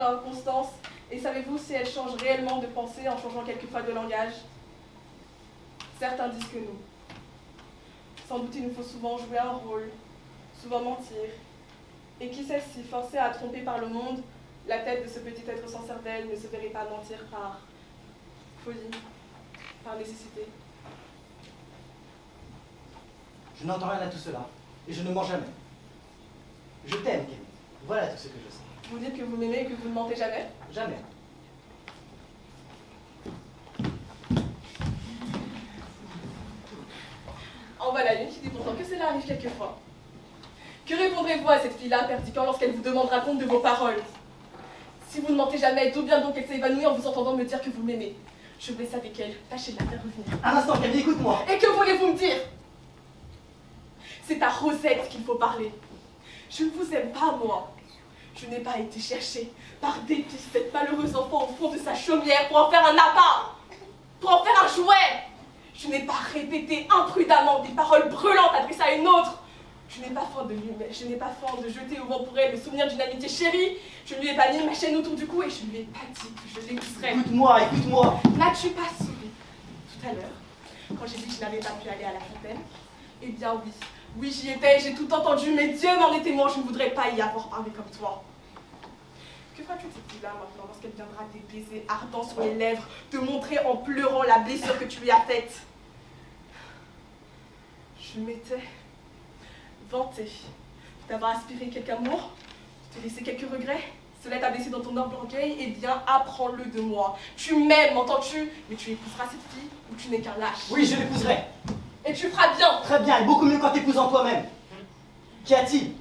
Constance, et savez-vous si elle change réellement de pensée en changeant quelquefois de langage? Certains disent que non. Sans doute il nous faut souvent jouer un rôle, souvent mentir. Et qui sait si, forcée à tromper par le monde, la tête de ce petit être sans cervelle ne se verrait pas mentir par folie, par nécessité. Je n'entends rien à tout cela, et je ne mens jamais. Je t'aime, Camille. Voilà tout ce que je sais. Vous dites que vous m'aimez et que vous ne mentez jamais? Jamais. En voilà une qui dit pourtant que cela arrive quelquefois. Que répondrez-vous à cette fille-là, perdiquant, lorsqu'elle vous demandera compte de vos paroles? Si vous ne mentez jamais, d'où bien donc elle s'est évanouie en vous entendant me dire que vous m'aimez? Je blesse avec elle, tâchez de la faire revenir. Un instant, Camille, écoute-moi. Et que voulez-vous me dire? C'est à Rosette qu'il faut parler. Je ne vous aime pas, moi. Je n'ai pas été chercher par dépit cette malheureuse enfant au fond de sa chaumière pour en faire un appât, pour en faire un jouet. Je n'ai pas répété imprudemment des paroles brûlantes adressées à une autre. Je n'ai pas faim de lui, mais je n'ai pas faim de jeter au vent pour elle le souvenir d'une amitié chérie. Je ne lui ai pas mis ma chaîne autour du cou et je ne lui ai pas dit que je l'épouserais. Écoute-moi, écoute-moi. N'as-tu pas souri tout à l'heure, quand j'ai dit que je n'avais pas pu aller à la fontaine? Eh bien oui, oui j'y étais, j'ai tout entendu, mais Dieu m'en est témoin, je ne voudrais pas y avoir parlé comme toi. Que feras-tu de cette fille-là maintenant, lorsqu'elle viendra des baisers ardents sur les lèvres, te montrer en pleurant la blessure que tu lui as faite? Je m'étais vantée d'avoir aspiré quelque amour, de te laisser quelques regrets. Cela t'a blessé dans ton humble orgueil, eh bien apprends-le de moi. Tu m'aimes, m'entends-tu? Mais tu épouseras cette fille ou tu n'es qu'un lâche. Oui, je l'épouserai. Et tu feras bien. Très bien, et beaucoup mieux qu'en t'épousant toi-même. Qu'y a-t-il?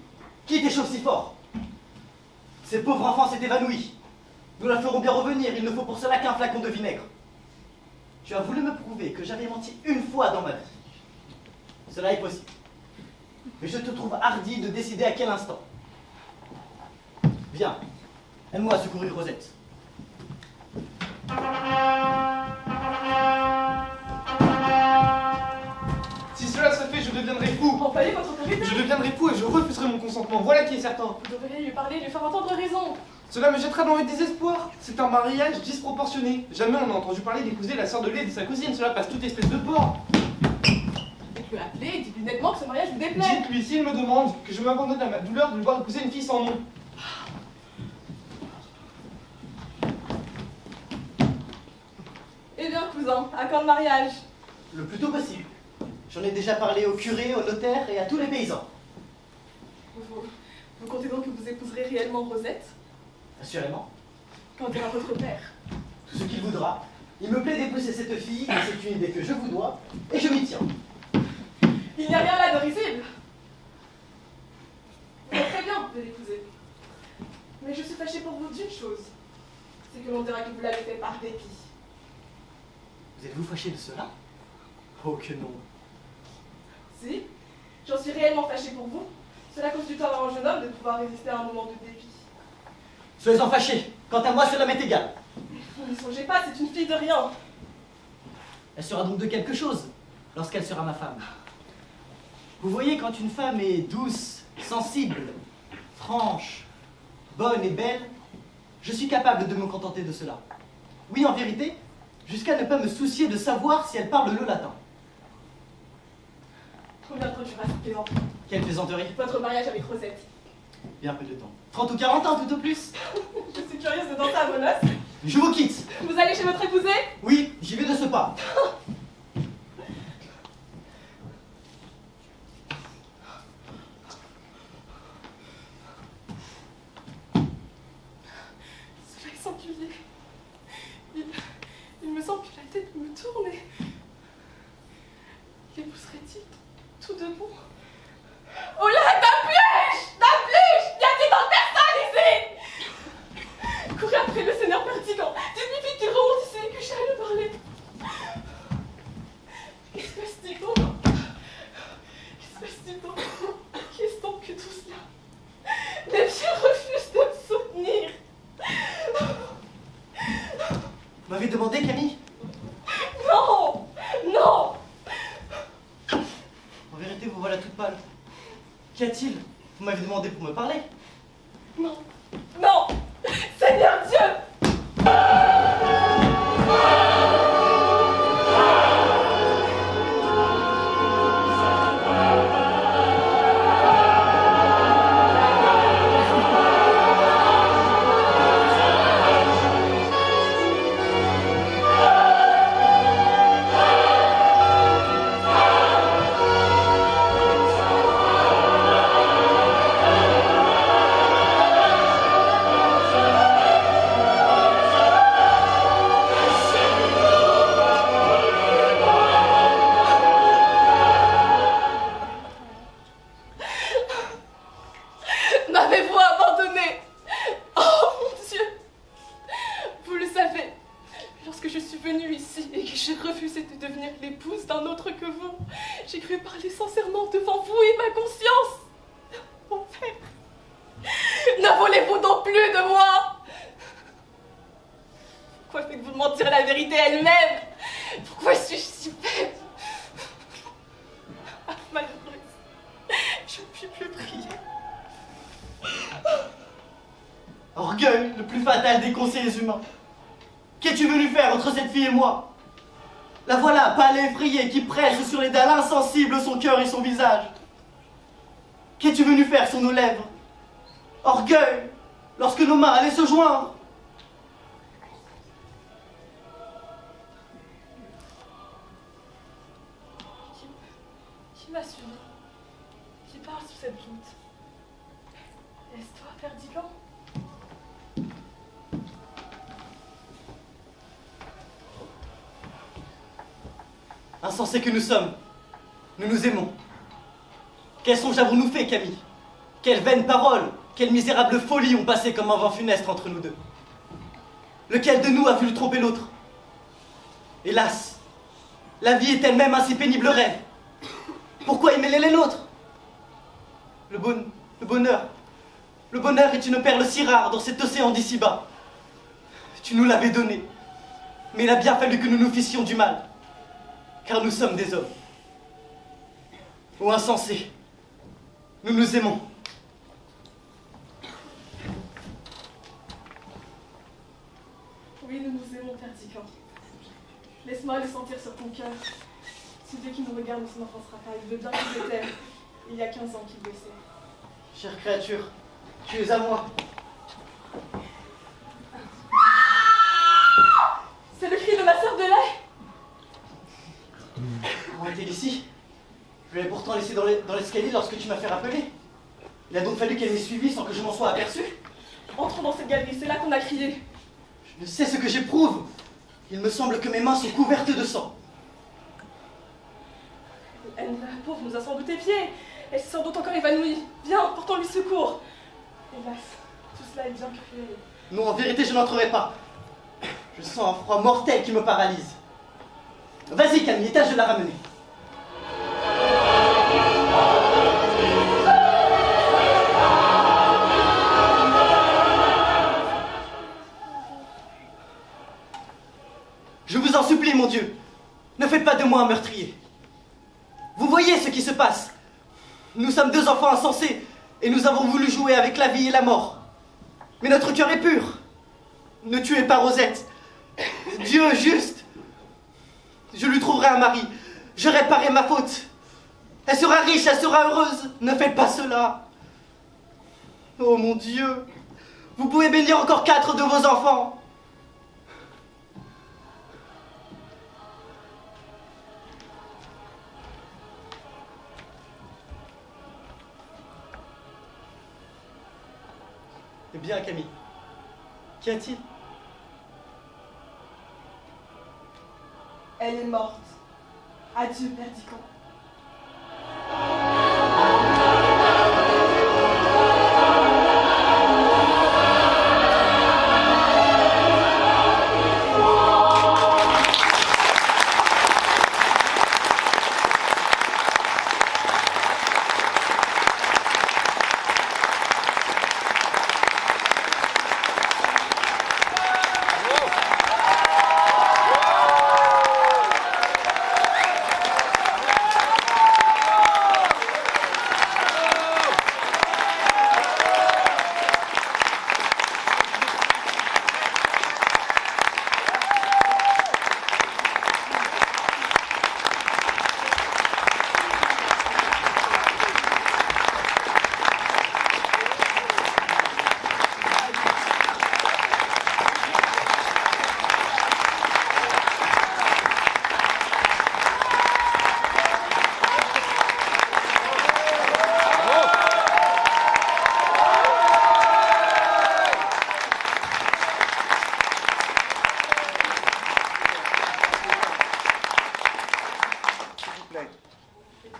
Qui t'échauffe si fort? Ces pauvres enfants s'est évanoui. Nous la ferons bien revenir, il ne faut pour cela qu'un flacon de vinaigre. Tu as voulu me prouver que j'avais menti une fois dans ma vie. Cela est possible. Mais je te trouve hardi de décider à quel instant. Viens, aide-moi à secourir Rosette. Si cela se fait, je deviendrai fou. Employez votre autorité. Je deviendrai fou et je refuserai mon consentement. Voilà qui est certain. Vous devriez lui parler, lui faire entendre raison. Cela me jettera dans le désespoir. C'est un mariage disproportionné. Jamais on n'a entendu parler d'épouser la sœur de lait de sa cousine. Cela passe toute espèce de porc. Faites-le appeler et dites-lui nettement que ce mariage vous déplaît. Dites-lui s'il me demande que je m'abandonne à ma douleur de lui voir épouser une fille sans nom. Eh bien, cousin, à quand le mariage? Le plus tôt possible. J'en ai déjà parlé au curé, au notaire et à tous les paysans. Vous comptez donc que vous épouserez réellement Rosette? Assurément. Qu'en dira votre père? Tout ce qu'il voudra. Il me plaît d'épouser cette fille, et c'est une idée que je vous dois, et je m'y tiens. Il n'y a rien là de risible. Vous faites très bien de l'épouser. Mais je suis fâchée pour vous d'une chose. C'est que l'on dira que vous l'avez fait par dépit. Vous êtes-vous fâché de cela? Oh que non. Si, j'en suis réellement fâchée pour vous. Cela constitue à un jeune homme de pouvoir résister à un moment de dépit. Soyez-en fâchés. Quant à moi, cela m'est égal. Vous n'y songez pas, c'est une fille de rien. Elle sera donc de quelque chose, lorsqu'elle sera ma femme. Vous voyez, quand une femme est douce, sensible, franche, bonne et belle, je suis capable de me contenter de cela. Oui, en vérité, jusqu'à ne pas me soucier de savoir si elle parle le latin. Combien de temps durera cette plaisanterie? Quelle plaisanterie. Votre mariage avec Rosette. Bien peu de temps. 30 ou 40 ans tout au plus. Je suis curieuse de danser à vos noces. Je vous quitte. Vous allez chez votre épousée? Oui, j'y vais de ce pas. Cela est singulier. Il me semble que la tête me tourne et... L'épouserait-il tout de bon? Oh là, d'apluche! D'apluche! Y a-t-il donc personne ici? Courez après le seigneur Perdigan. Dites-lui vite qu'il remonte ici et que j'ai à lui parler. Que se passe-t-il donc? Que se passe-t-il donc? Qu'est-ce donc que tout cela? Les vieux refusent de me soutenir. Vous m'avez demandé, Camille? Non! Non! En vérité, vous voilà toute pâle. Qu'y a-t-il? Vous m'avez demandé pour me parler. Non! Non! Seigneur refusé de devenir l'épouse d'un autre que vous. J'ai cru parler sincèrement devant vous et ma conscience. Mon père, ne voulez-vous donc plus de moi? Pourquoi faites-vous mentir la vérité elle-même? Pourquoi suis-je si faible? Ah, malheureuse, je ne puis plus prier. Orgueil, le plus fatal des conseillers humains. Qu'es-tu venu faire entre cette fille et moi? La voilà, pâle et effrayée, qui presse sur les dalles insensibles son cœur et son visage. Qu'es-tu venu faire sur nos lèvres? Orgueil, lorsque nos mains allaient se joindre. Qui m'a suivi? Qui parle sous cette voûte? Est-ce toi, Perdicant? Insensés que nous sommes, nous nous aimons. Quel songe avons-nous fait, Camille? Quelles vaines paroles, quelle misérable folie ont passé comme un vent funeste entre nous deux. Lequel de nous a voulu tromper l'autre? Hélas, la vie est elle-même un si pénible rêve. Pourquoi y mêler les nôtres? Le bonheur est une perle si rare dans cet océan d'ici-bas. Tu nous l'avais donné, mais il a bien fallu que nous nous fissions du mal, car nous sommes des hommes. Ô insensés, nous nous aimons. Oui, nous nous aimons, Perdicant. Laisse-moi le sentir sur ton cœur. Si Dieu qui nous regarde ne s'en offensera pas, il veut bien que je t'aime. Il y a 15 ans qu'il le sait. Chère créature, tu es à moi. C'est le cri de ma sœur de lait. Comment est-elle ici? Je l'avais pourtant laissée dans l'escalier lorsque tu m'as fait rappeler. Il a donc fallu qu'elle m'ait suivi sans que je m'en sois aperçu. Entrons dans cette galerie, c'est là qu'on a crié. Je sais ce que j'éprouve. Il me semble que mes mains sont couvertes de sang. Elle, la pauvre, nous a sans doute épiés. Elle s'est sans doute encore évanouie. Viens, portons-lui secours. Hélas, tout cela est bien cruel. Non, en vérité, je n'entrerai pas. Je sens un froid mortel qui me paralyse. Vas-y, Camille, tâche de la ramener. Je vous en supplie, mon Dieu, ne faites pas de moi un meurtrier. Vous voyez ce qui se passe. Nous sommes deux enfants insensés et nous avons voulu jouer avec la vie et la mort. Mais notre cœur est pur. Ne tuez pas Rosette. Dieu juste. Je lui trouverai un mari. Je réparerai ma faute. Elle sera riche, elle sera heureuse. Ne faites pas cela. Oh mon Dieu. Vous pouvez bénir encore 4 de vos enfants. Eh bien, Camille, qu'y a-t-il? Elle est morte. Adieu, Perdicant.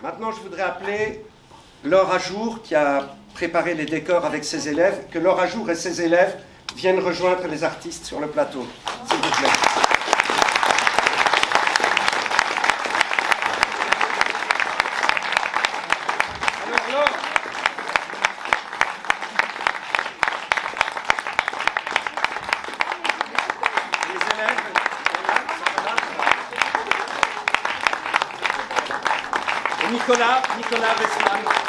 Maintenant, je voudrais appeler Laure Ajour, qui a préparé les décors avec ses élèves, que Laure Ajour et ses élèves viennent rejoindre les artistes sur le plateau, s'il vous plaît. Nicolas Westman.